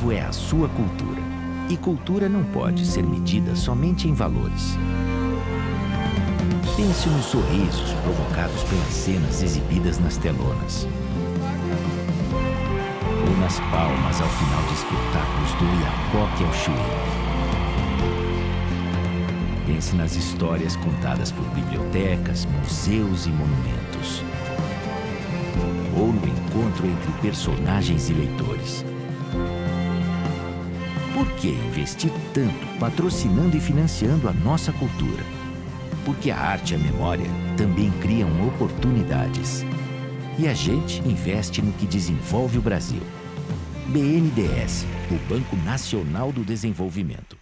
ativo é a sua cultura. E cultura não pode ser medida somente em valores. Pense nos sorrisos provocados pelas cenas exibidas nas telonas. Ou nas palmas ao final de espetáculos do Iapoque ao Chuí. Pense nas histórias contadas por bibliotecas, museus e monumentos. Ou no encontro entre personagens e leitores. Por que investir tanto patrocinando e financiando a nossa cultura? Porque a arte e a memória também criam oportunidades. E a gente investe no que desenvolve o Brasil. BNDES, o Banco Nacional do Desenvolvimento.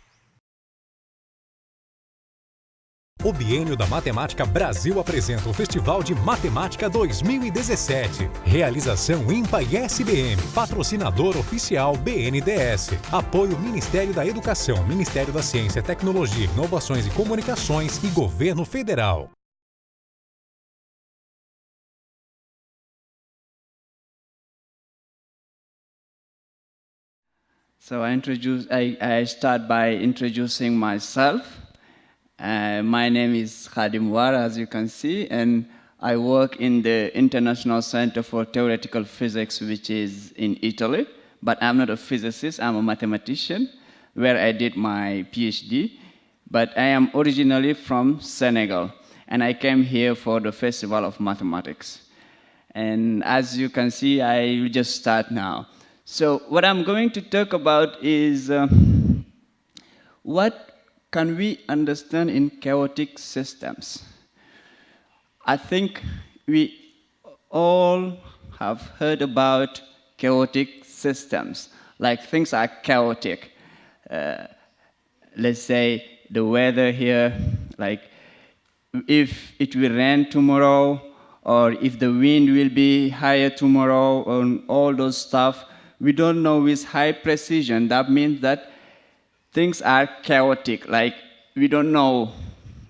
O Biênio da Matemática Brasil apresenta o Festival de Matemática 2017. Realização IMPA e SBM. Patrocinador oficial BNDES. Apoio Ministério da Educação, Ministério da Ciência, Tecnologia, Inovações e Comunicações e Governo Federal. So I start by introducing myself. My name is Khadim War, as you can see, and I work in the International Center for Theoretical Physics, which is in Italy. But I'm not a physicist, I'm a mathematician, where I did my PhD. But I am originally from Senegal, and I came here for the Festival of Mathematics. And as you can see, I will just start now. So what I'm going to talk about is what can we understand in chaotic systems? I think we all have heard about chaotic systems, like things are chaotic. Let's say the weather here, like if it will rain tomorrow, or if the wind will be higher tomorrow, and all those stuff. We don't know with high precision. That means that things are chaotic, like we don't know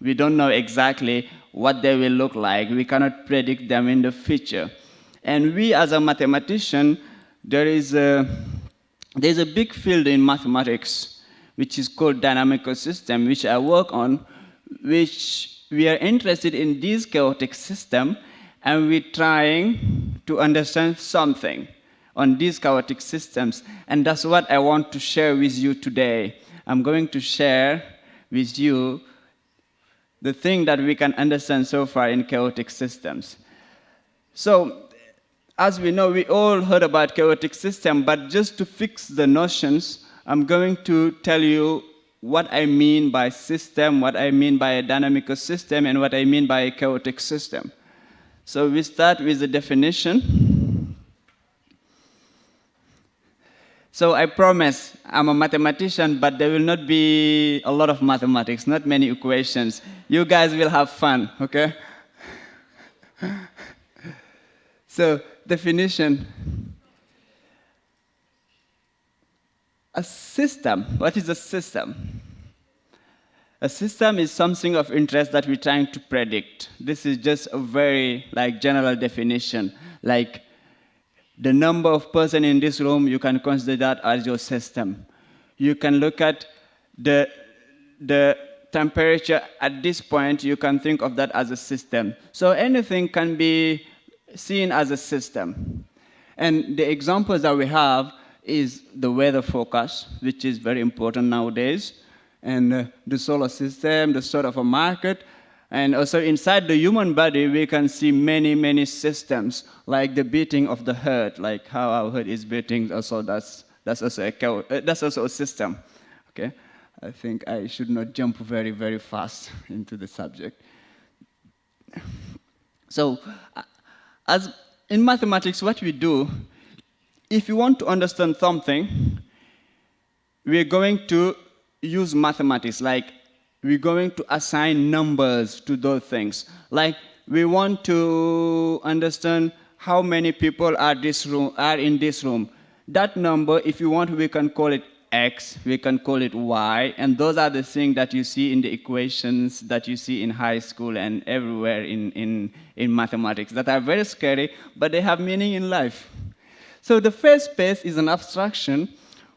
exactly what they will look like. We cannot predict them in the future. And we as a mathematician, there's a big field in mathematics which is called Dynamical System, which I work on, which we are interested in this chaotic system, and we're trying to understand something on these chaotic systems. And that's what I want to share with you today. I'm going to share with you the thing that we can understand so far in chaotic systems. So, as we know, we all heard about chaotic system, but just to fix the notions, I'm going to tell you what I mean by system, what I mean by a dynamical system, and what I mean by a chaotic system. So we start with the definition. So I promise I'm a mathematician, but there will not be a lot of mathematics, not many equations. You guys will have fun, okay? So, definition. A system. What is a system? A system is something of interest that we're trying to predict. This is just a very general definition. Like the number of persons in this room, you can consider that as your system. You can look at the temperature at this point, you can think of that as a system. So anything can be seen as a system. And the examples that we have is the weather forecast, which is very important nowadays, and the solar system, the sort of a market. And also inside the human body, we can see many, many systems, like the beating of the heart, like how our heart is beating. Also, that's also a system. Okay, I think I should not jump very, very fast into the subject. So, as in mathematics, what we do, if you want to understand something, we're going to use mathematics, like we're going to assign numbers to those things. Like we want to understand how many people are in this room. That number, if you want, we can call it X, we can call it Y, and those are the things that you see in the equations that you see in high school and everywhere in mathematics that are very scary, but they have meaning in life. So the first phase is an abstraction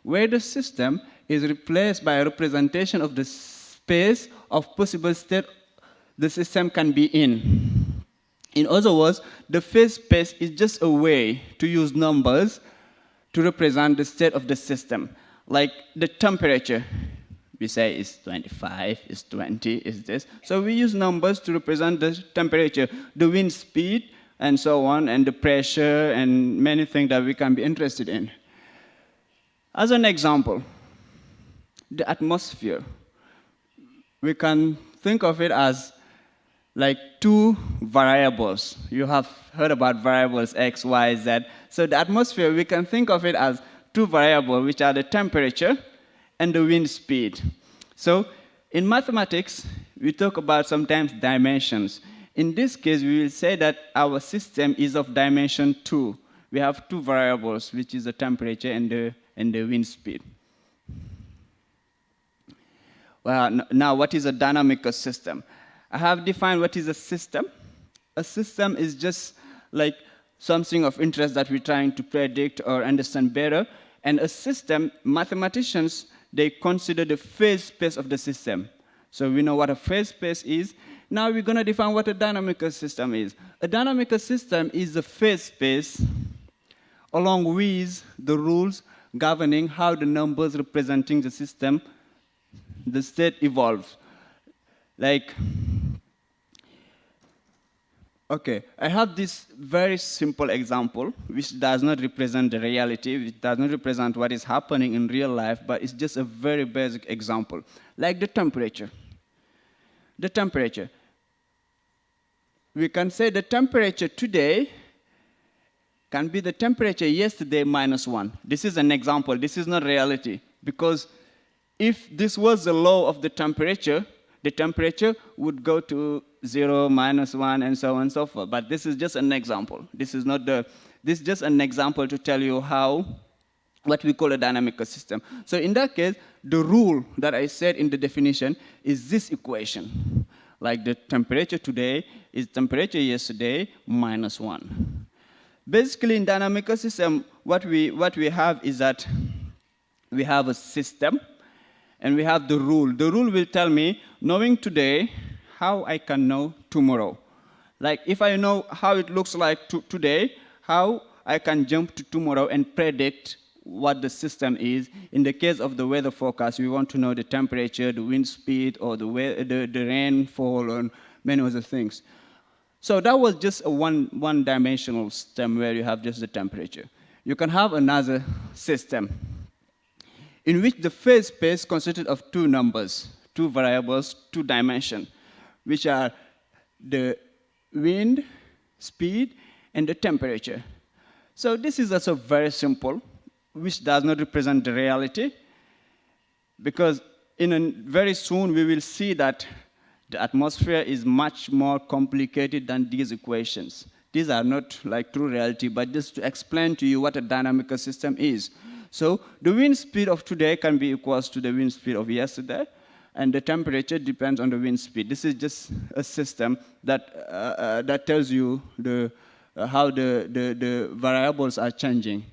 where the system is replaced by a representation of the space of possible state the system can be in. In other words, the phase space is just a way to use numbers to represent the state of the system. Like the temperature, we say is 25, is 20, is this. So we use numbers to represent the temperature, the wind speed, and so on, and the pressure, and many things that we can be interested in. As an example, the atmosphere. We can think of it as like two variables. You have heard about variables X, Y, Z. So the atmosphere, we can think of it as two variables, which are the temperature and the wind speed. So in mathematics, we talk about sometimes dimensions. In this case, we will say that our system is of dimension 2. We have two variables, which is the temperature and the wind speed. Well, now what is a dynamical system? I have defined what is a system. A system is just like something of interest that we're trying to predict or understand better. And a system, mathematicians, they consider the phase space of the system. So we know what a phase space is. Now we're going to define what a dynamical system is. A dynamical system is a phase space along with the rules governing how the numbers representing the system, the state evolves. Like, okay, I have this very simple example, which does not represent the reality, which does not represent what is happening in real life, but it's just a very basic example. Like the temperature. The temperature. We can say the temperature today can be the temperature yesterday minus 1. This is an example. This is not reality. Because if this was the law of the temperature would go to 0, minus 1, and so on and so forth. But this is just an example. This is just an example to tell you what we call a dynamical system. So in that case, the rule that I said in the definition is this equation. Like the temperature today is temperature yesterday minus 1. Basically, in dynamical system, what we have is that we have a system, and we have the rule. The rule will tell me, knowing today, how I can know tomorrow. Like, if I know how it looks like today, how I can jump to tomorrow and predict what the system is. In the case of the weather forecast, we want to know the temperature, the wind speed, or the rainfall, and many other things. So that was just a one-dimensional system where you have just the temperature. You can have another system in which the phase space consisted of two numbers, two variables, two dimensions, which are the wind speed and the temperature. So this is also very simple, which does not represent the reality, because very soon we will see that the atmosphere is much more complicated than these equations. These are not like true reality, but just to explain to you what a dynamical system is. So the wind speed of today can be equals to the wind speed of yesterday, and the temperature depends on the wind speed. This is just a system that tells you how the variables are changing.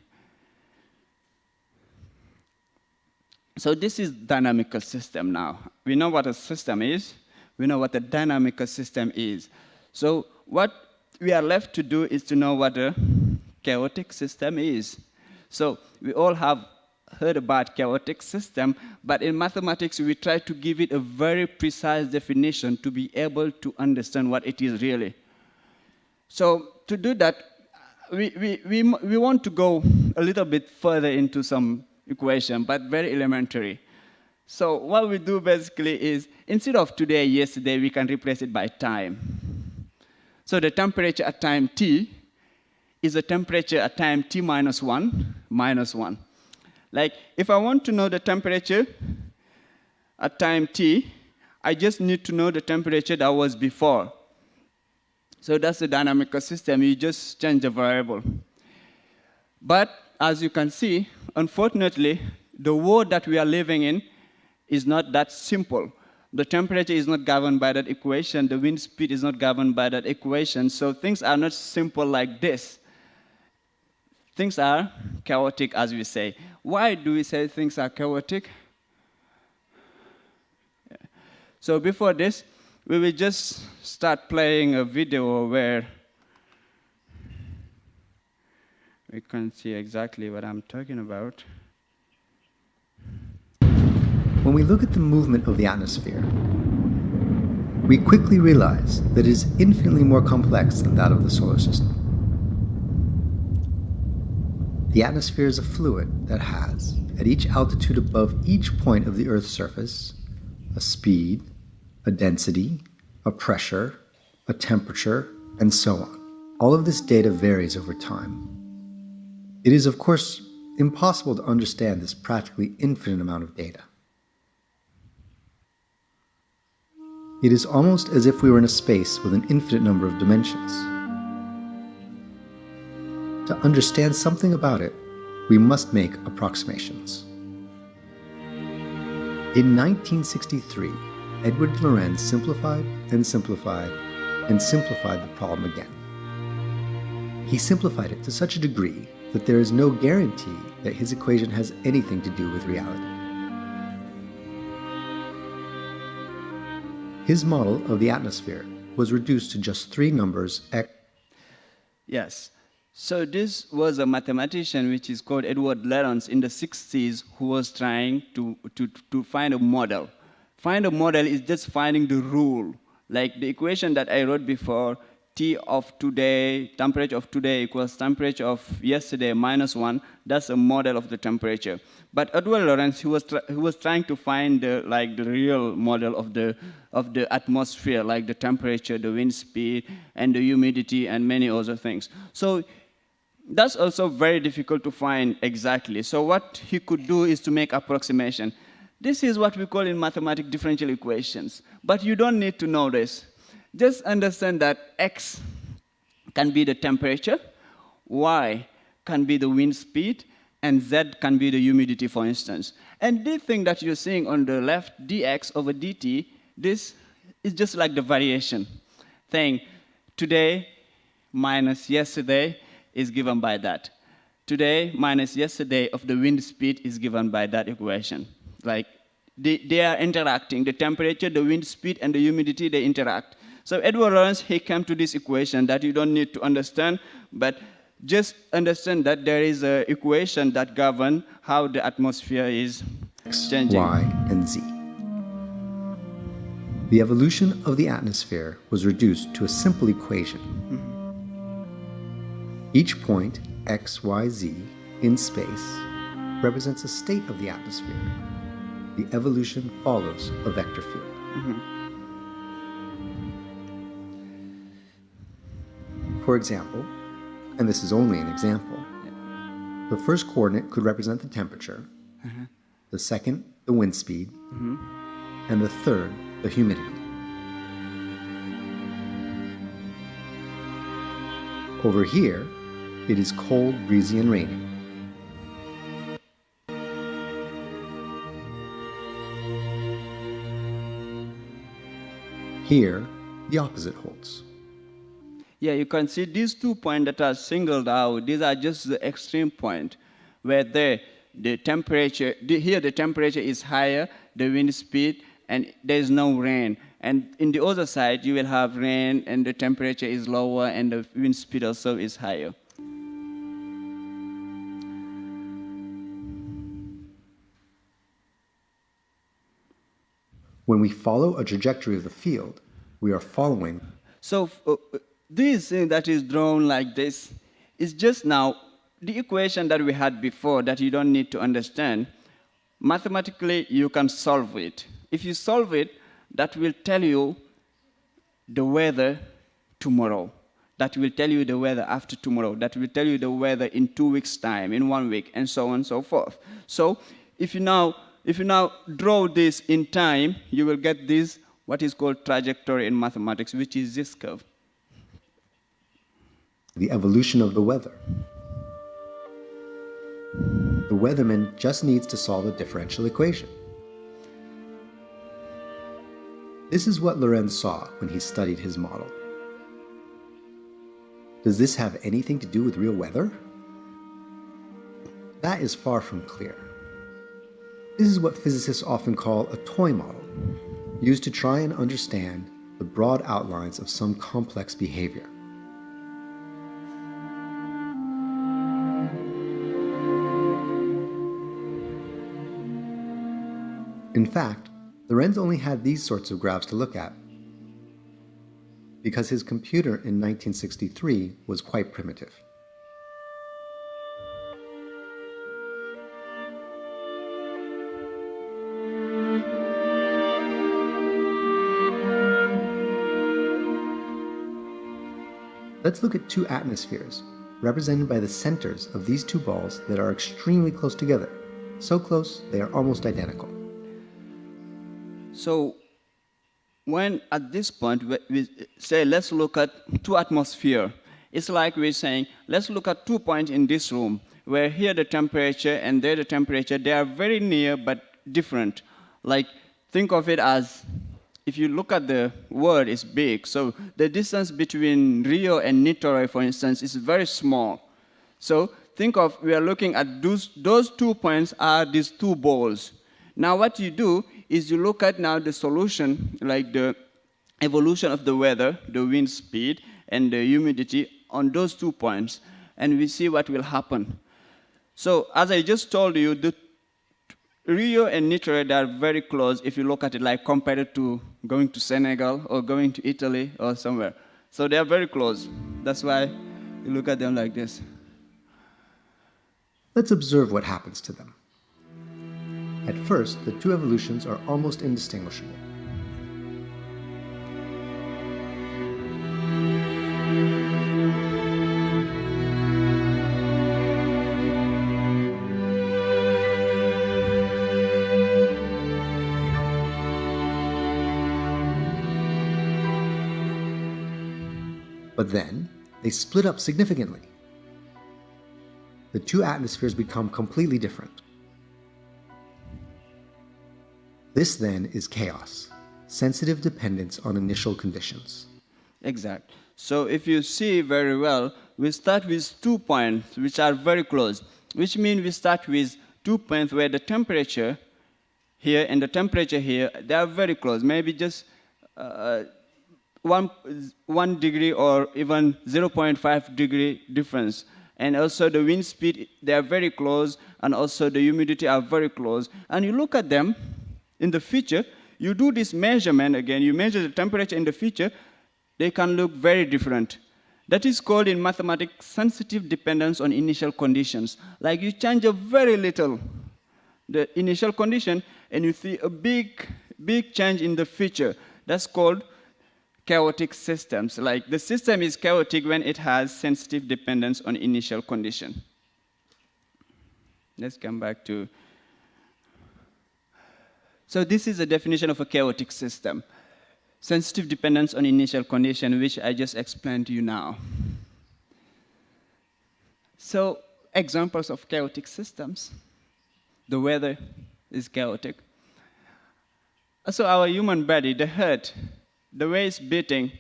So this is dynamical system now. We know what a system is. We know what a dynamical system is. So what we are left to do is to know what a chaotic system is. So we all have heard about chaotic system, but in mathematics we try to give it a very precise definition to be able to understand what it is really. So to do that, we want to go a little bit further into some equation, but very elementary. So what we do basically is, instead of today, yesterday, we can replace it by time. So the temperature at time t is the temperature at time t minus 1, minus 1. Like, if I want to know the temperature at time t, I just need to know the temperature that was before. So that's the dynamical system. You just change the variable. But as you can see, unfortunately, the world that we are living in is not that simple. The temperature is not governed by that equation. The wind speed is not governed by that equation. So things are not simple like this. things are chaotic, as we say. Why do we say things are chaotic? So before this, we will just start playing a video where we can see exactly what I'm talking about. When we look at the movement of the atmosphere, we quickly realize that it is infinitely more complex than that of the solar system. The atmosphere is a fluid that has, at each altitude above each point of the Earth's surface, a speed, a density, a pressure, a temperature, and so on. All of this data varies over time. It is, of course, impossible to understand this practically infinite amount of data. It is almost as if we were in a space with an infinite number of dimensions. To understand something about it, we must make approximations. In 1963, Edward Lorenz simplified and simplified and simplified the problem again. He simplified it to such a degree that there is no guarantee that his equation has anything to do with reality. His model of the atmosphere was reduced to just three numbers x. Yes. So this was a mathematician which is called Edward Lorenz in the 60s who was trying to find a model. Find a model is just finding the rule. Like the equation that I wrote before, T of today, temperature of today equals temperature of yesterday minus 1. That's a model of the temperature. But Edward Lorenz, he was trying to find the real model of the atmosphere, like the temperature, the wind speed, and the humidity, and many other things. So that's also very difficult to find exactly. So what he could do is to make approximation. This is what we call in mathematics differential equations. But you don't need to know this. Just understand that x can be the temperature, y can be the wind speed, and z can be the humidity, for instance. And this thing that you're seeing on the left, dx over dt, this is just like the variation thing. Today minus yesterday is given by that. Today minus yesterday of the wind speed is given by that equation. Like they are interacting. The temperature, the wind speed, and the humidity, they interact. So Edward Lorenz, he came to this equation that you don't need to understand, but just understand that there is an equation that governs how the atmosphere is changing. Y, and Z. The evolution of the atmosphere was reduced to a simple equation. Each point, x, y, z, in space, represents a state of the atmosphere. The evolution follows a vector field. For example, and this is only an example, the first coordinate could represent the temperature, the second, the wind speed, and the third, the humidity. Over here, it is cold, breezy, and rainy. Here, the opposite holds. Yeah, you can see these 2 points that are singled out. These are just the extreme point, where the temperature, here the temperature is higher, the wind speed, and there is no rain. And in the other side, you will have rain, and the temperature is lower, and the wind speed also is higher. When we follow a trajectory of the field, we are following. So this thing that is drawn like this is just now the equation that we had before that you don't need to understand. Mathematically, you can solve it. If you solve it, that will tell you the weather tomorrow. That will tell you the weather after tomorrow. That will tell you the weather in 2 weeks' time, in 1 week, and so on and so forth. So if you now draw this in time, you will get this, what is called trajectory in mathematics, which is this curve. The evolution of the weather. The weatherman just needs to solve a differential equation. This is what Lorenz saw when he studied his model. Does this have anything to do with real weather? That is far from clear. This is what physicists often call a toy model, used to try and understand the broad outlines of some complex behavior. In fact, Lorenz only had these sorts of graphs to look at because his computer in 1963 was quite primitive. Let's look at two atmospheres, represented by the centers of these two balls that are extremely close together, so close they are almost identical. So when at this point we say, let's look at two atmospheres, it's like we're saying, let's look at 2 points in this room, where here the temperature and there the temperature, they are very near but different. Like, think of it as, if you look at the world, it's big. So the distance between Rio and Nitorai, for instance, is very small. So think of, we are looking at those 2 points are these two balls. Now what you do is you look at now the solution, like the evolution of the weather, the wind speed, and the humidity on those 2 points, and we see what will happen. So as I just told you, the Rio and Nitorai, they are very close if you look at it like compared to going to Senegal or going to Italy or somewhere. So they are very close. That's why you look at them like this. Let's observe what happens to them. At first, the two evolutions are almost indistinguishable. But then, they split up significantly. The two atmospheres become completely different. This then is chaos, sensitive dependence on initial conditions. Exact. So if you see very well, we start with 2 points which are very close, which means we start with 2 points where the temperature here and the temperature here, they are very close, maybe just 1 degree or even 0.5 degree difference. And also the wind speed, they are very close, and also the humidity are very close. And you look at them in the future, you do this measurement again, you measure the temperature in the future, they can look very different. That is called in mathematics sensitive dependence on initial conditions. Like you change a very little the initial condition and you see a big change in the future. That's called chaotic systems. Like the system is chaotic when it has sensitive dependence on initial condition. Let's come back to. So this is a definition of a chaotic system. Sensitive dependence on initial condition, which I just explained to you now. So examples of chaotic systems. The weather is chaotic. Also our human body, the heart, the way it's beating,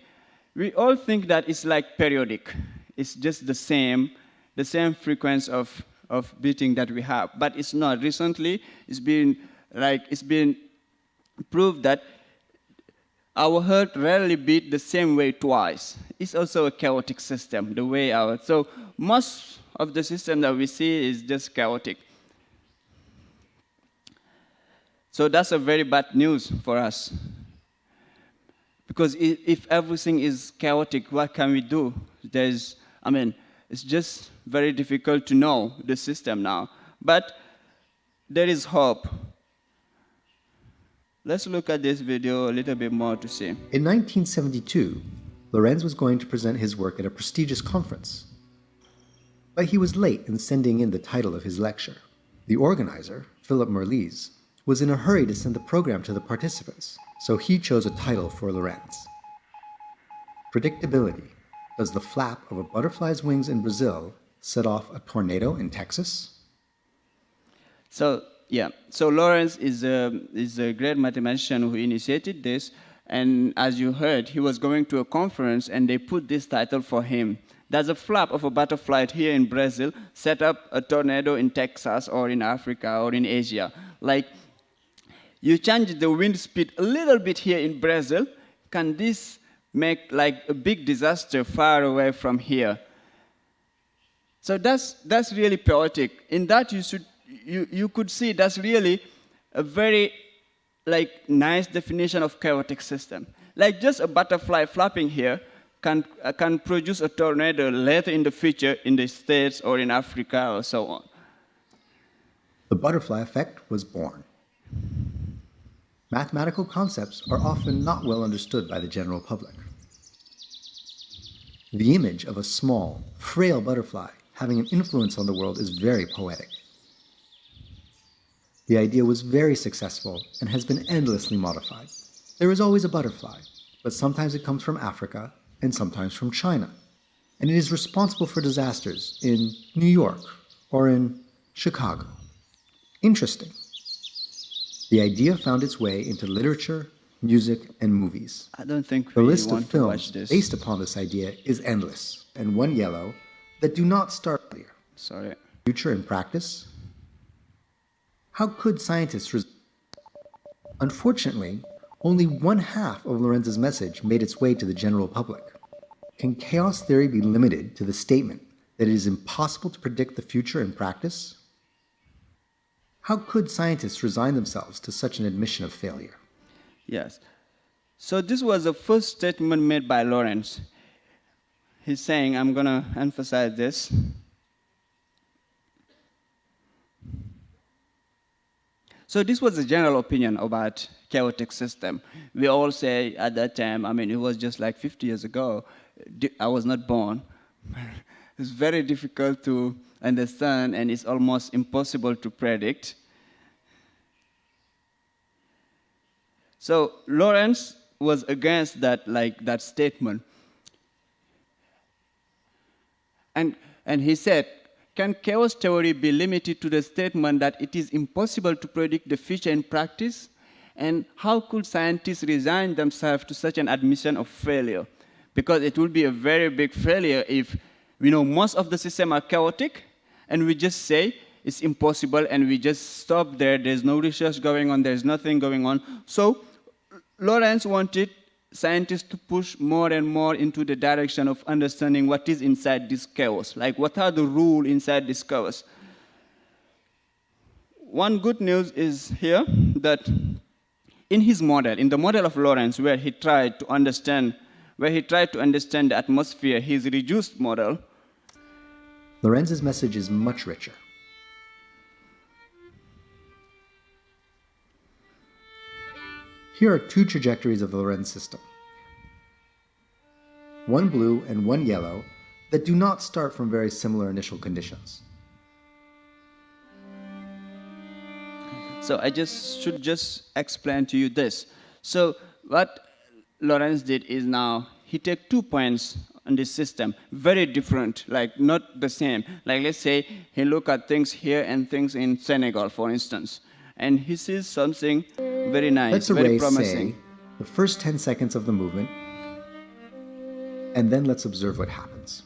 we all think that it's like periodic. It's just the same frequency of beating that we have. But it's not. Recently, it's been proved that our heart rarely beats the same way twice. It's also a chaotic system, the way so most of the system that we see is just chaotic. So that's a very bad news for us. Because if everything is chaotic, what can we do? It's just very difficult to know the system now. But there is hope. Let's look at this video a little bit more to see. In 1972, Lorenz was going to present his work at a prestigious conference. But he was late in sending in the title of his lecture. The organizer, Philip Merlis, was in a hurry to send the program to the participants, so he chose a title for Lorenz. Predictability. Does the flap of a butterfly's wings in Brazil set off a tornado in Texas? So Lorenz is a great mathematician who initiated this, and as you heard, he was going to a conference and they put this title for him, Does a flap of a butterfly here in Brazil set up a tornado in Texas or in Africa or in Asia? Like, you change the wind speed a little bit here in Brazil, can this make like a big disaster far away from here? So that's really chaotic. In that you could see that's really a very like nice definition of chaotic system. Like just a butterfly flapping here can produce a tornado later in the future in the States or in Africa or so on. The butterfly effect was born. Mathematical concepts are often not well understood by the general public. The image of a small, frail butterfly having an influence on the world is very poetic. The idea was very successful and has been endlessly modified. There is always a butterfly, but sometimes it comes from Africa and sometimes from China, and it is responsible for disasters in New York or in Chicago. Interesting. The idea found its way into literature, music, and movies. I don't think the we list want of to watch films this. based upon this idea is endless, and one yellow that do not start earlier. Sorry. Future and practice. How could scientists Unfortunately, only one half of Lorenz's message made its way to the general public. Can chaos theory be limited to the statement that it is impossible to predict the future in practice? How could scientists resign themselves to such an admission of failure? Yes. So this was the first statement made by Lorenz. He's saying, I'm going to emphasize this. So this was the general opinion about chaotic system. We all say at that time, I mean, it was just like 50 years ago. I was not born. It's very difficult to understand, and it's almost impossible to predict. So Lorenz was against that, that statement. And he said, can chaos theory be limited to the statement that it is impossible to predict the future in practice? And how could scientists resign themselves to such an admission of failure? Because it would be a very big failure if we know most of the systems are chaotic, and we just say it's impossible, and we just stop there. There's no research going on. There's nothing going on. So Lorenz wanted scientists to push more and more into the direction of understanding what is inside this chaos, like what are the rules inside this chaos. One good news is here that in his model, in the model of Lorenz, where he tried to understand the atmosphere, his reduced model, Lorenz's message is much richer. Here are two trajectories of the Lorenz system. One blue and one yellow that do not start from very similar initial conditions. So I should just explain to you this. So what Lorenz did is now he took 2 points on this system, very different, like not the same. Like let's say he look at things here and things in Senegal, for instance, and he sees something very nice, let's very erase, promising. Say, the first 10 seconds of the movement, and then let's observe what happens.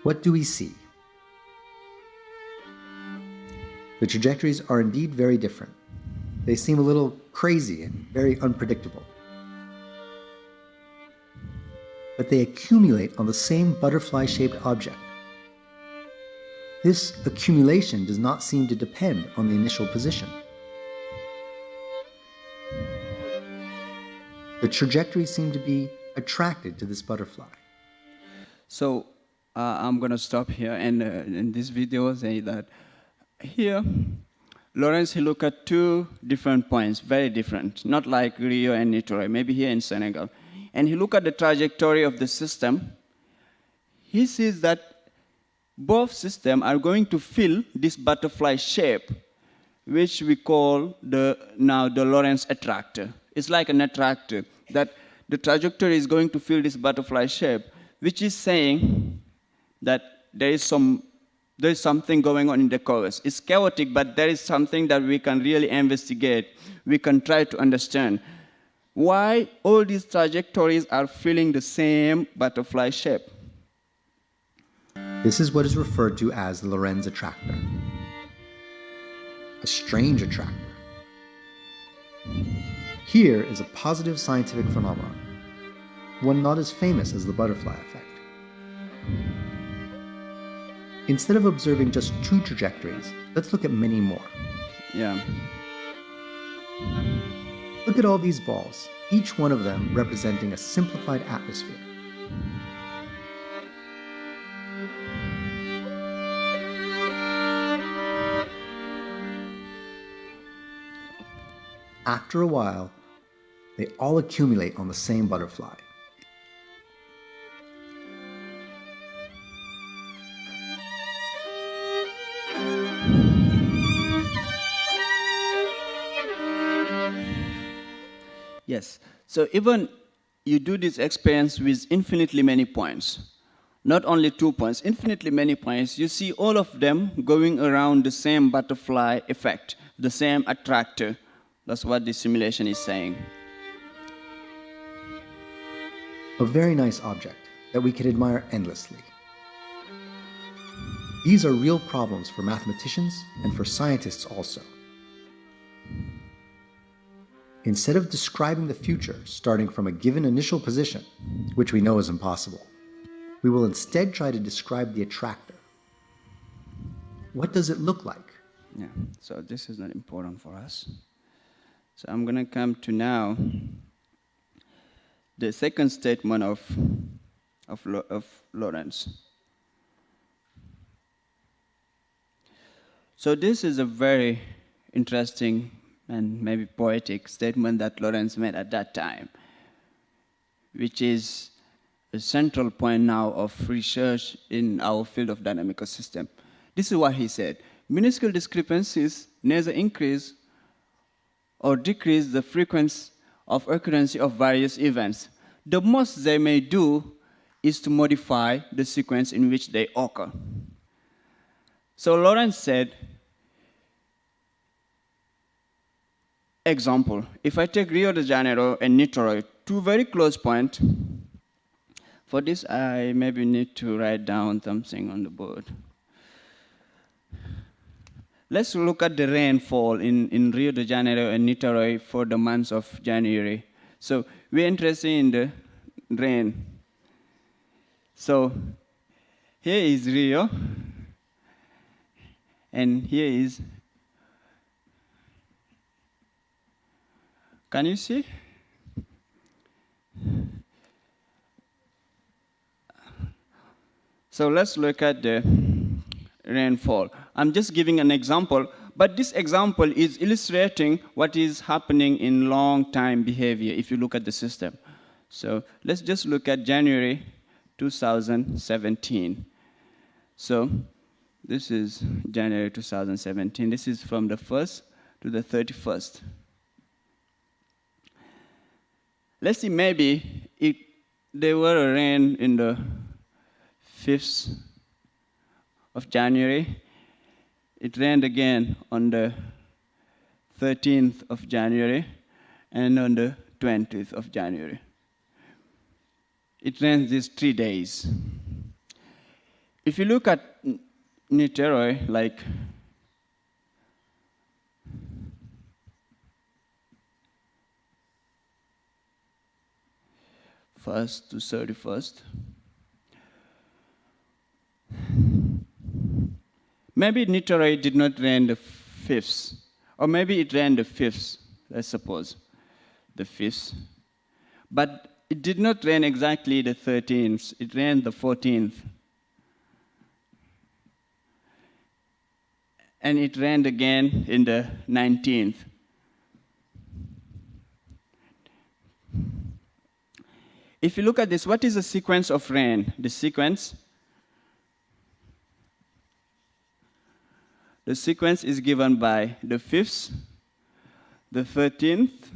What do we see? The trajectories are indeed very different. They seem a little crazy and very unpredictable. But they accumulate on the same butterfly-shaped object. This accumulation does not seem to depend on the initial position. The trajectories seem to be attracted to this butterfly. So I'm going to stop here and in this video say that here, Lorenz, he looked at 2 different points, very different, not like Rio and Nitoy, maybe here in Senegal. And he looked at the trajectory of the system. He sees that both systems are going to fill this butterfly shape, which we call now the Lorenz attractor. It's like an attractor, that the trajectory is going to fill this butterfly shape, which is saying that there is some there is something going on in the chorus. It's chaotic, but there is something that we can really investigate. We can try to understand why all these trajectories are filling the same butterfly shape. This is what is referred to as the Lorenz attractor, a strange attractor. Here is a positive scientific phenomenon, one not as famous as the butterfly effect. Instead of observing just 2 trajectories, let's look at many more. Yeah. Look at all these balls, each one of them representing a simplified atmosphere. After a while, they all accumulate on the same butterfly. Yes. So even you do this experience with infinitely many points, not only 2 points, infinitely many points, you see all of them going around the same butterfly effect, the same attractor. That's what this simulation is saying. A very nice object that we can admire endlessly. These are real problems for mathematicians and for scientists also. Instead of describing the future starting from a given initial position, which we know is impossible, we will instead try to describe the attractor. What does it look like? Yeah, so this is not important for us. So I'm going to come to now the second statement of Lorenz. So this is a very interesting and maybe poetic statement that Lorenz made at that time, which is a central point now of research in our field of dynamical system. This is what he said: minuscule discrepancies neither increase or decrease the frequency of occurrence of various events. The most they may do is to modify the sequence in which they occur. So Lorenz said, example, if I take Rio de Janeiro and Niterói, 2 very close points. For this, I maybe need to write down something on the board. Let's look at the rainfall in Rio de Janeiro and Niterói for the month of January. So we're interested in the rain. So here is Rio, and here is, can you see? So let's look at the rainfall. I'm just giving an example, but this example is illustrating what is happening in long-time behavior if you look at the system. So let's just look at January 2017. So this is January 2017. This is from the 1st to the 31st. Let's see, maybe there were a rain in the 5th of January. It rained again on the 13th of January and on the 20th of January. It rains these 3 days. If you look at Niterói, like first to 31st, maybe Niterói did not rain the 5th, or maybe it rained the 5th, let's suppose, the 5th. But it did not rain exactly the 13th, it rained the 14th. And it rained again in the 19th. If you look at this, what is the sequence of rain? The sequence is given by the 5th, the 13th,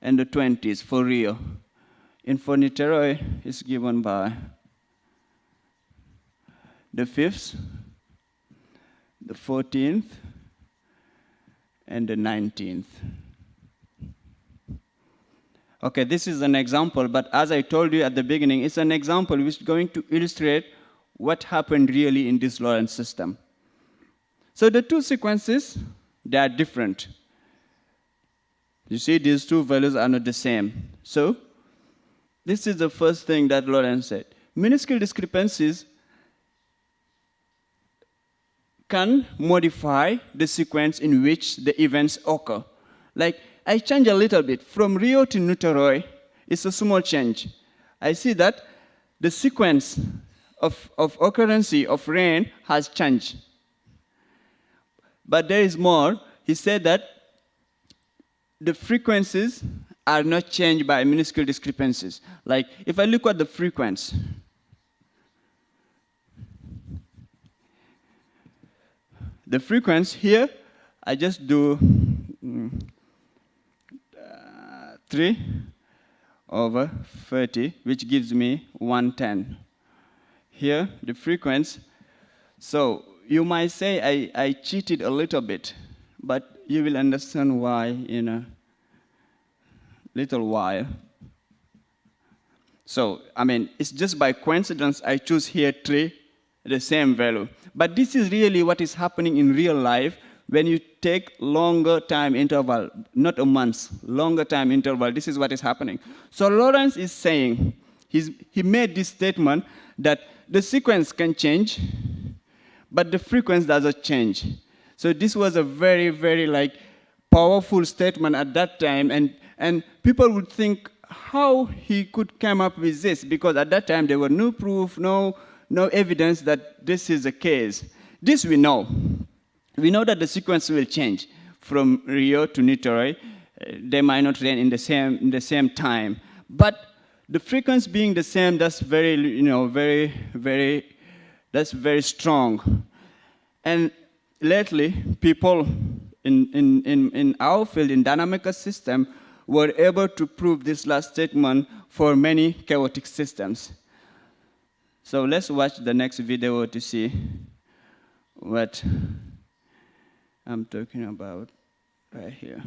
and the 20th for Rio. And for Niterói, it's given by the 5th, the 14th, and the 19th. Okay, this is an example, but as I told you at the beginning, it's an example which is going to illustrate what happened really in this Lorenz system. So the two sequences, they are different. You see, these two values are not the same. So this is the first thing that Lorenz said. Minuscule discrepancies can modify the sequence in which the events occur. Like, I change a little bit. From Rio to Niteroi, it's a small change. I see that the sequence of occurrence of rain has changed. But there is more. He said that the frequencies are not changed by minuscule discrepancies. Like, if I look at the frequency, the frequency here, I just do 3 over 30, which gives me 110. Here, the frequency. So you might say I cheated a little bit, but you will understand why in a little while. So, I mean, it's just by coincidence I choose here 3, the same value. But this is really what is happening in real life when you take longer time interval, not a month, longer time interval. This is what is happening. So Lorenz is saying, he made this statement that the sequence can change, but the frequency doesn't change. So this was a very, very powerful statement at that time, and people would think how he could come up with this, because at that time there were no proof, no evidence that this is the case. This we know. We know that the sequence will change from Rio to Niteroi. They might not rain in the same time, but the frequency being the same, that's very, that's very strong. And lately, people in our field, in dynamical system, were able to prove this last statement for many chaotic systems. So let's watch the next video to see what I'm talking about right here.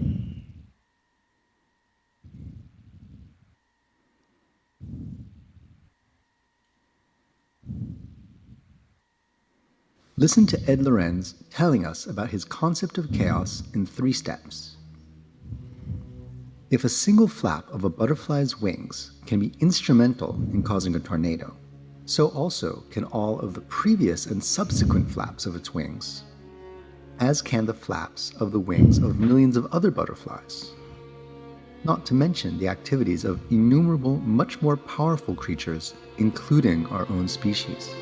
Listen to Ed Lorenz telling us about his concept of chaos in 3 steps. If a single flap of a butterfly's wings can be instrumental in causing a tornado, so also can all of the previous and subsequent flaps of its wings, as can the flaps of the wings of millions of other butterflies, not to mention the activities of innumerable, much more powerful creatures, including our own species.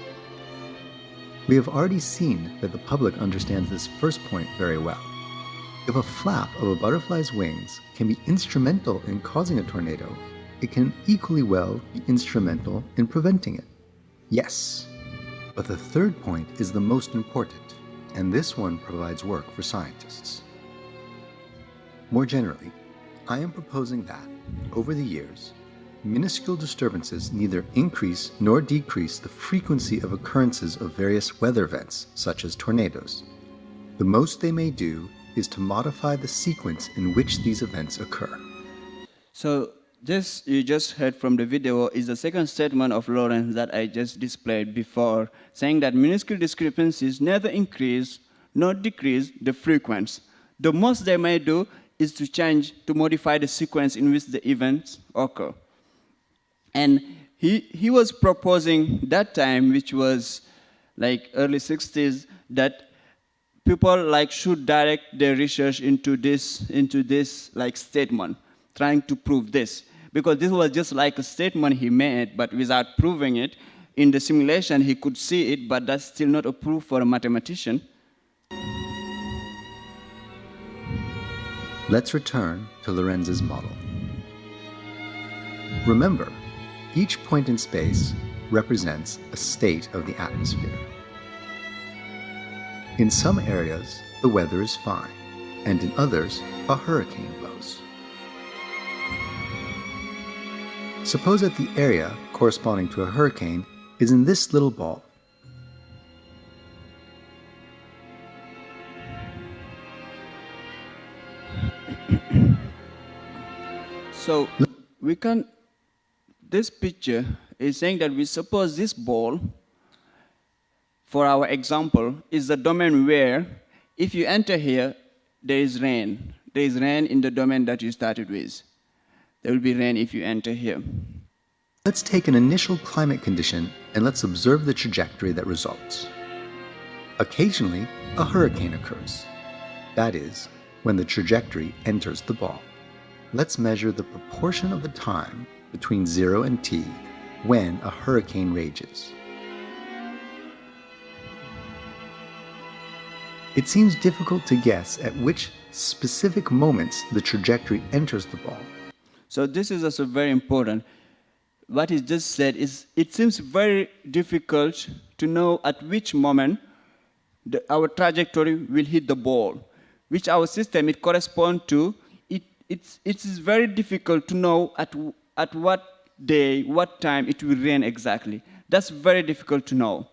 We have already seen that the public understands this first point very well. If a flap of a butterfly's wings can be instrumental in causing a tornado, it can equally well be instrumental in preventing it. Yes, but the third point is the most important, and this one provides work for scientists. More generally, I am proposing that, over the years, minuscule disturbances neither increase nor decrease the frequency of occurrences of various weather events, such as tornadoes. The most they may do is to modify the sequence in which these events occur. So this you just heard from the video is the second statement of Lorenz that I just displayed before, saying that minuscule discrepancies neither increase nor decrease the frequency. The most they may do is to modify the sequence in which the events occur. And he was proposing that time, which was early 60s, that people should direct their research into this statement, trying to prove this. Because this was just like a statement he made, but without proving it. In the simulation, he could see it, but that's still not a proof for a mathematician. Let's return to Lorenz's model. Remember, each point in space represents a state of the atmosphere. In some areas, the weather is fine, and in others, a hurricane blows. Suppose that the area corresponding to a hurricane is in this little ball. So this picture is saying that we suppose this ball, for our example, is the domain where if you enter here, there is rain. There is rain in the domain that you started with. There will be rain if you enter here. Let's take an initial climate condition and let's observe the trajectory that results. Occasionally, a hurricane occurs. That is, when the trajectory enters the ball. Let's measure the proportion of the time between 0 and t when a hurricane rages. It seems difficult to guess at which specific moments the trajectory enters the ball. So this is also very important. What he just said is, it seems very difficult to know at which moment our trajectory will hit the ball, which our system it corresponds to. It is very difficult to know at what day, what time it will rain exactly. That's very difficult to know.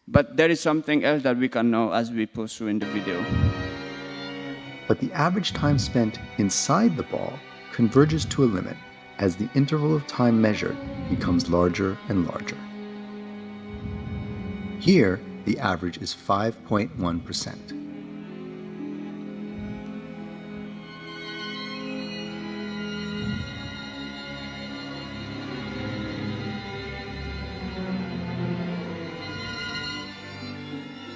But there is something else that we can know as we pursue in the video. But the average time spent inside the ball converges to a limit as the interval of time measured becomes larger and larger. Here, the average is 5.1%.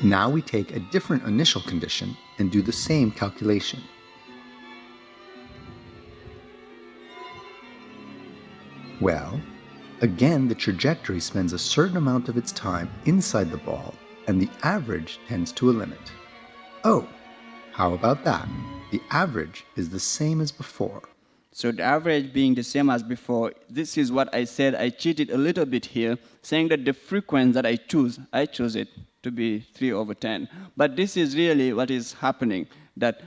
Now we take a different initial condition and do the same calculation. Well, again the trajectory spends a certain amount of its time inside the ball, and the average tends to a limit. Oh, how about that? The average is the same as before. So the average being the same as before, this is what I said. I cheated a little bit here, saying that the frequency that I choose it to be 3/10. But this is really what is happening, that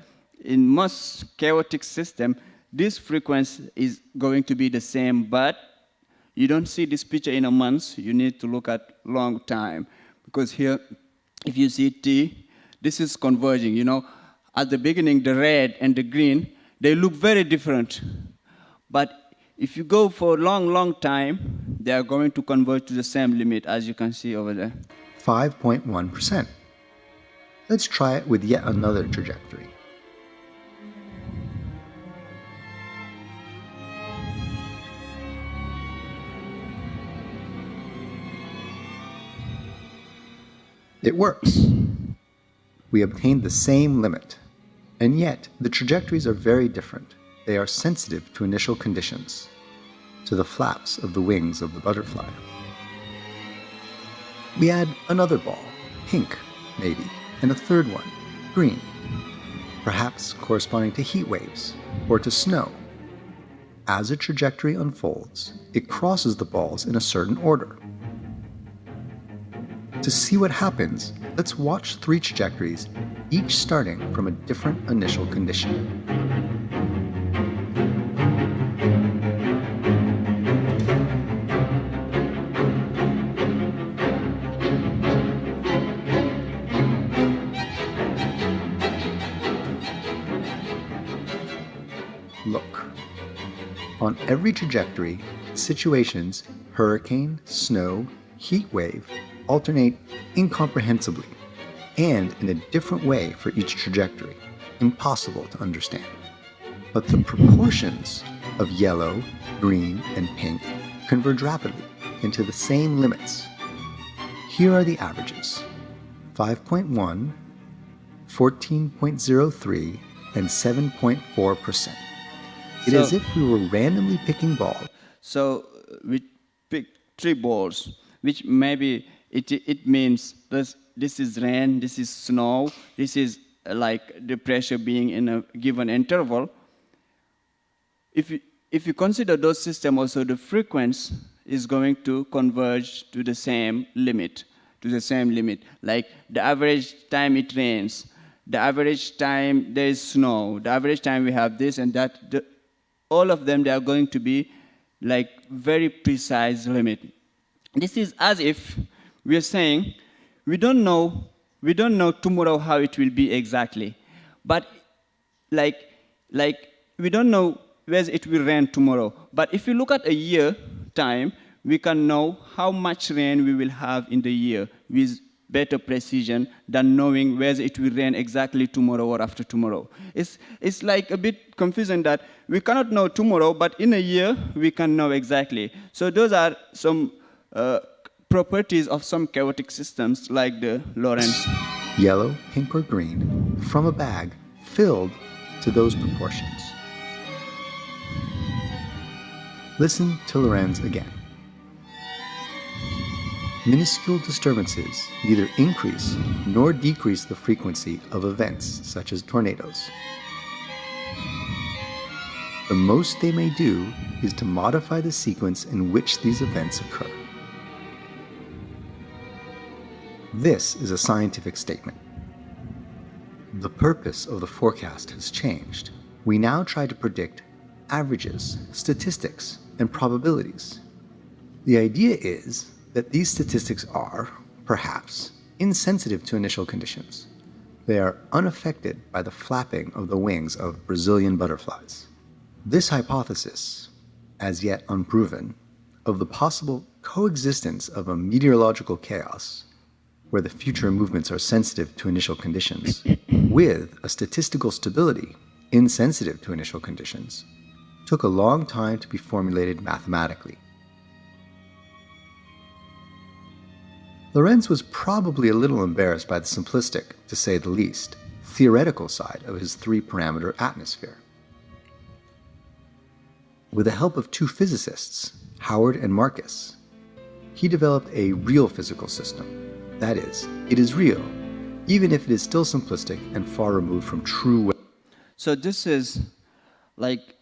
in most chaotic system, this frequency is going to be the same, but you don't see this picture in a month. You need to look at long time. Because here, if you see T, this is converging. You know, at the beginning, the red and the green, they look very different. But if you go for a long time, they are going to converge to the same limit, as you can see over there. 5.1%. Let's try it with yet another trajectory. It works. We obtained the same limit, and yet the trajectories are very different. They are sensitive to initial conditions, to the flaps of the wings of the butterfly. We add another ball, pink, maybe, and a third one, green, perhaps corresponding to heat waves or to snow. As a trajectory unfolds, it crosses the balls in a certain order. To see what happens, let's watch 3 trajectories, each starting from a different initial condition. Look. On every trajectory, situations, hurricane, snow, heat wave, alternate incomprehensibly and in a different way for each trajectory, impossible to understand. But the proportions of yellow, green, and pink converge rapidly into the same limits. Here are the averages: 5.1, 14.03, and 7.4%. It is as if we were randomly picking balls. So we picked 3 balls, which maybe it means this is rain, this is snow, this is like the pressure being in a given interval. If you consider those systems also, the frequency is going to converge to the same limit, like the average time it rains, the average time there is snow, the average time we have this and that. All of them, they are going to be like very precise limit. This is as if we are saying, we don't know tomorrow how it will be exactly. But like like we don't know where it will rain tomorrow. But if you look at a year time, we can know how much rain we will have in the year with better precision than knowing where it will rain exactly tomorrow or after tomorrow. It's like a bit confusing that we cannot know tomorrow, but in a year we can know exactly. So those are some properties of some chaotic systems like the Lorenz. Yellow, pink, or green from a bag filled to those proportions. Listen to Lorenz again. Minuscule disturbances neither increase nor decrease the frequency of events such as tornadoes. The most they may do is to modify the sequence in which these events occur. This is a scientific statement. The purpose of the forecast has changed. We now try to predict averages, statistics, and probabilities. The idea is that these statistics are, perhaps, insensitive to initial conditions. They are unaffected by the flapping of the wings of Brazilian butterflies. This hypothesis, as yet unproven, of the possible coexistence of a meteorological chaos, where the future movements are sensitive to initial conditions, with a statistical stability insensitive to initial conditions, took a long time to be formulated mathematically. Lorenz was probably a little embarrassed by the simplistic, to say the least, theoretical side of his three-parameter atmosphere. With the help of two physicists, Howard and Marcus, he developed a real physical system. That is, it is real, even if it is still simplistic and far removed from true. So this is like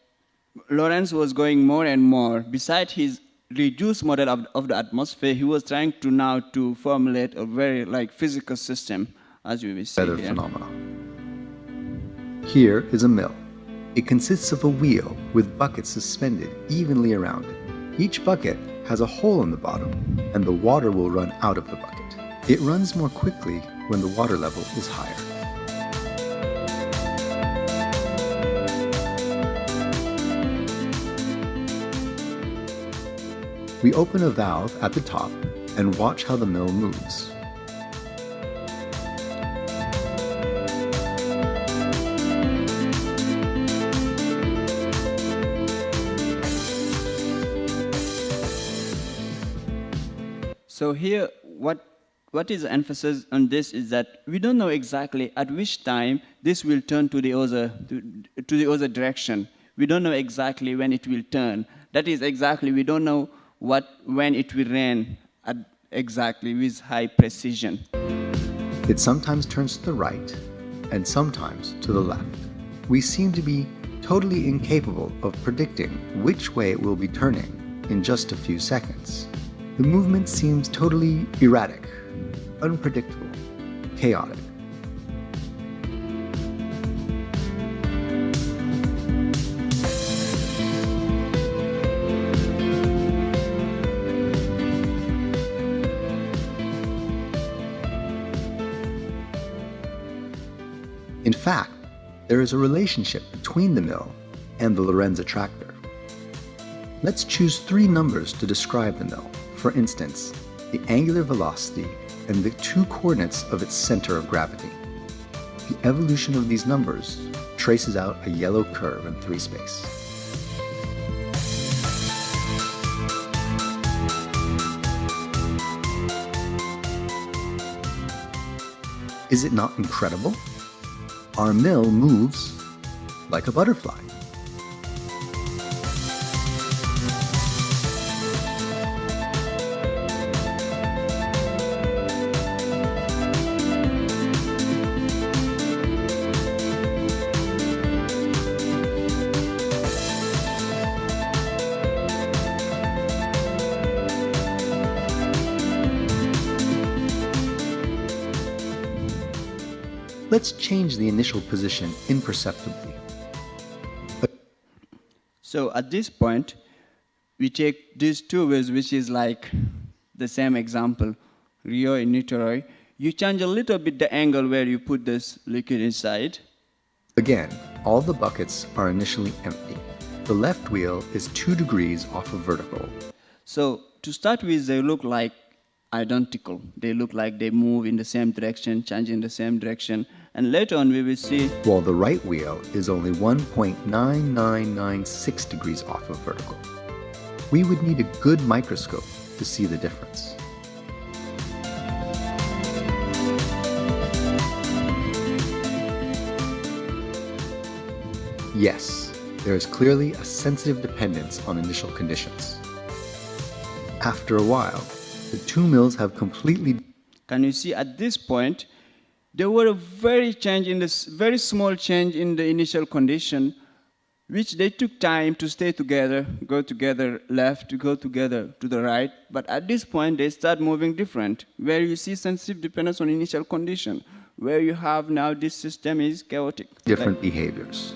Lorenz was going more and more. Besides his reduced model of the atmosphere, he was trying to now to formulate a very like physical system, as we will see Weather here. Phenomena. Here is a mill. It consists of a wheel with buckets suspended evenly around it. Each bucket has a hole in the bottom, and the water will run out of the bucket. It runs more quickly when the water level is higher. We open a valve at the top and watch how the mill moves. So here, what is the emphasis on this is that we don't know exactly at which time this will turn to the other direction. We don't know exactly when it will turn. That is exactly, we don't know when it will rain exactly with high precision. It sometimes turns to the right and sometimes to the left. We seem to be totally incapable of predicting which way it will be turning in just a few seconds. The movement seems totally erratic, unpredictable, chaotic. In fact, there is a relationship between the mill and the Lorenz attractor. Let's choose three numbers to describe the mill. For instance, the angular velocity and the two coordinates of its center of gravity. The evolution of these numbers traces out a yellow curve in 3 space. Is it not incredible? Our mill moves like a butterfly. Let's change the initial position imperceptibly. So at this point, we take these two ways, which is like the same example, Rio and Niteroi. You change a little bit the angle where you put this liquid inside. Again, all the buckets are initially empty. The left wheel is 2 degrees off of vertical. So to start with, they look like identical. They look like they move in the same direction, change in the same direction. And later on we will see, While the right wheel is only 1.9996 degrees off of vertical. We would need a good microscope to see the difference. Yes, there is clearly a sensitive dependence on initial conditions. After a while, the 2 mills have completely... can you see at this point, there were a very small change in the initial condition, which they took time to stay together, go together left, to go together to the right. But at this point, they start moving different, where you see sensitive dependence on initial condition, where you have now this system is chaotic. different behaviors.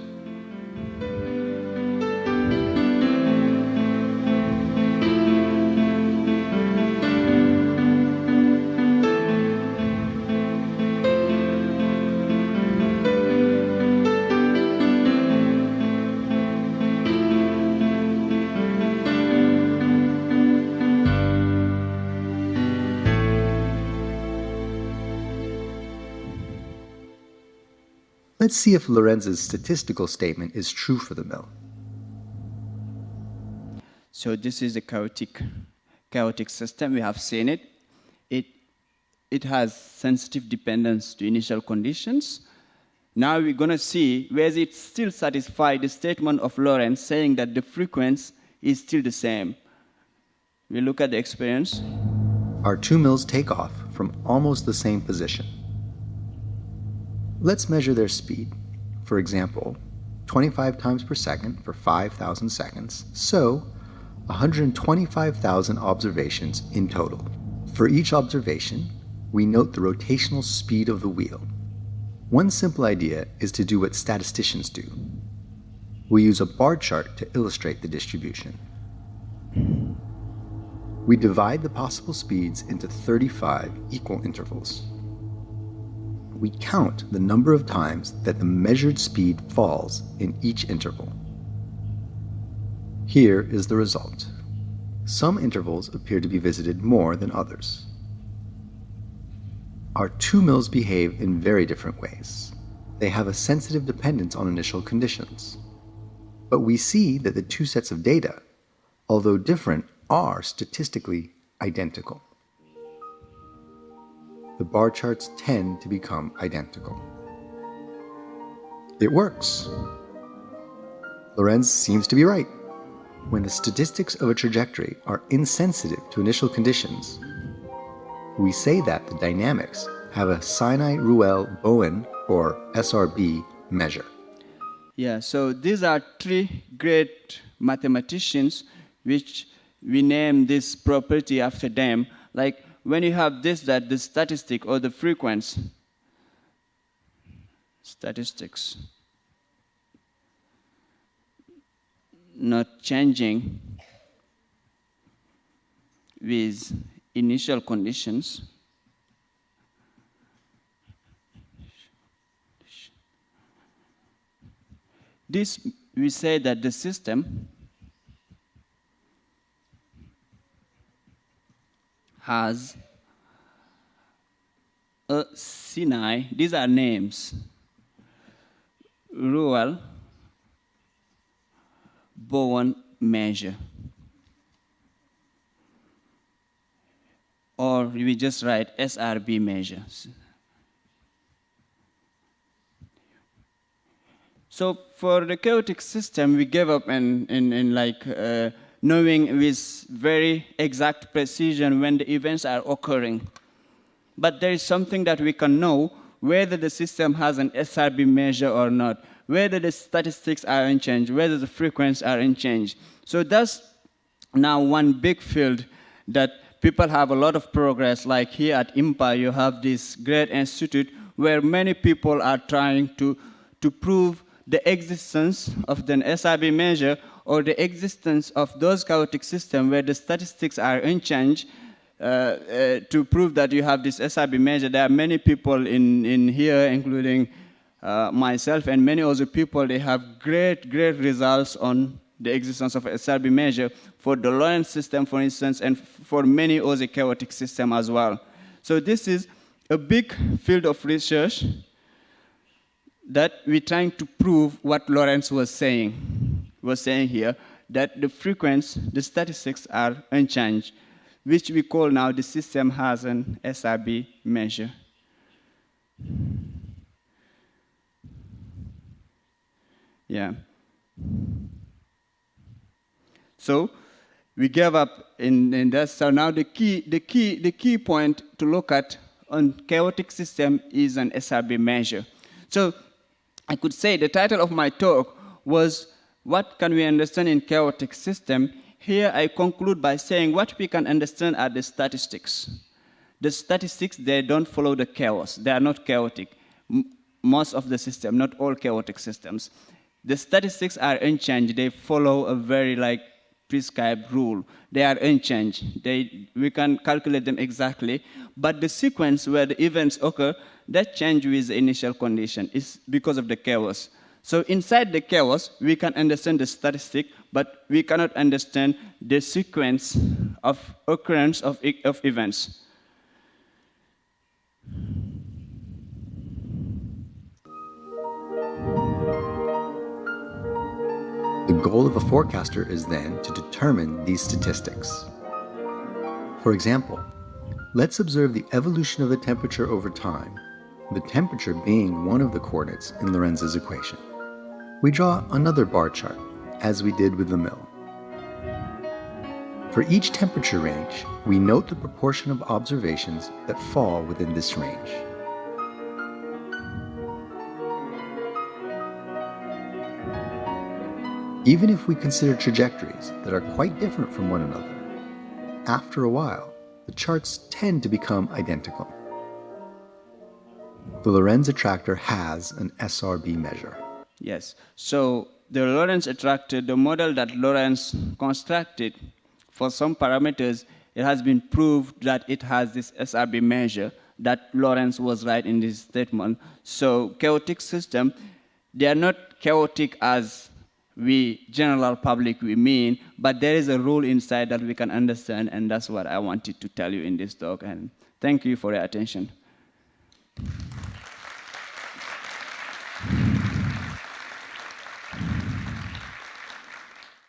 Let's see if Lorenz's statistical statement is true for the mill. So this is a chaotic system. We have seen it. It has sensitive dependence to initial conditions. Now we're going to see whether it still satisfies the statement of Lorenz saying that the frequency is still the same. We look at the experience. Our 2 mills take off from almost the same position. Let's measure their speed. For example, 25 times per second for 5,000 seconds, so 125,000 observations in total. For each observation, we note the rotational speed of the wheel. One simple idea is to do what statisticians do. We use a bar chart to illustrate the distribution. We divide the possible speeds into 35 equal intervals. We count the number of times that the measured speed falls in each interval. Here is the result. Some intervals appear to be visited more than others. Our 2 mills behave in very different ways. They have a sensitive dependence on initial conditions. But we see that the 2 sets of data, although different, are statistically identical. The bar charts tend to become identical. It works. Lorenz seems to be right. When the statistics of a trajectory are insensitive to initial conditions, we say that the dynamics have a Sinai-Ruel-Bowen, or SRB, measure. Yeah, so these are 3 great mathematicians which we name this property after them. Like when you have this, that the statistic or the frequency, statistics, not changing with initial conditions, this we say that the system has a Sinai, these are names, Ruel, Bowen measure. Or we just write SRB measures. So for the chaotic system, we gave up in knowing with very exact precision when the events are occurring. But there is something that we can know, whether the system has an SRB measure or not, whether the statistics are unchanged, whether the frequencies are unchanged. So that's now one big field that people have a lot of progress. Like here at IMPA, you have this great institute where many people are trying to prove the existence of the SRB measure or the existence of those chaotic systems where the statistics are unchanged. To prove that you have this SRB measure, there are many people in here, including myself and many other people, they have great results on the existence of a SRB measure for the Lorenz system, for instance, and for many other chaotic systems as well. So this is a big field of research that we're trying to prove what Lorenz was saying here, that the frequency, the statistics are unchanged, which we call now the system has an SRB measure. Yeah. So we gave up in that. So now the key point to look at on chaotic system is an SRB measure. So I could say the title of my talk was what can we understand in chaotic system? Here I conclude by saying what we can understand are the statistics. The statistics, they don't follow the chaos. They are not chaotic. Most of the system, not all chaotic systems. The statistics are unchanged. They follow a very prescribed rule. They are unchanged. We can calculate them exactly. But the sequence where the events occur, that change with the initial condition is because of the chaos. So inside the chaos, we can understand the statistic, but we cannot understand the sequence of occurrence of events. The goal of a forecaster is then to determine these statistics. For example, let's observe the evolution of the temperature over time, the temperature being one of the coordinates in Lorenz's equation. We draw another bar chart, as we did with the mill. For each temperature range, we note the proportion of observations that fall within this range. Even if we consider trajectories that are quite different from one another, after a while, the charts tend to become identical. The Lorenz attractor has an SRB measure. Yes, so the Lorenz attractor, the model that Lorenz constructed for some parameters, it has been proved that it has this SRB measure, that Lorenz was right in this statement. So chaotic system, they are not chaotic as we, general public, we mean, but there is a rule inside that we can understand, and that's what I wanted to tell you in this talk. And thank you for your attention.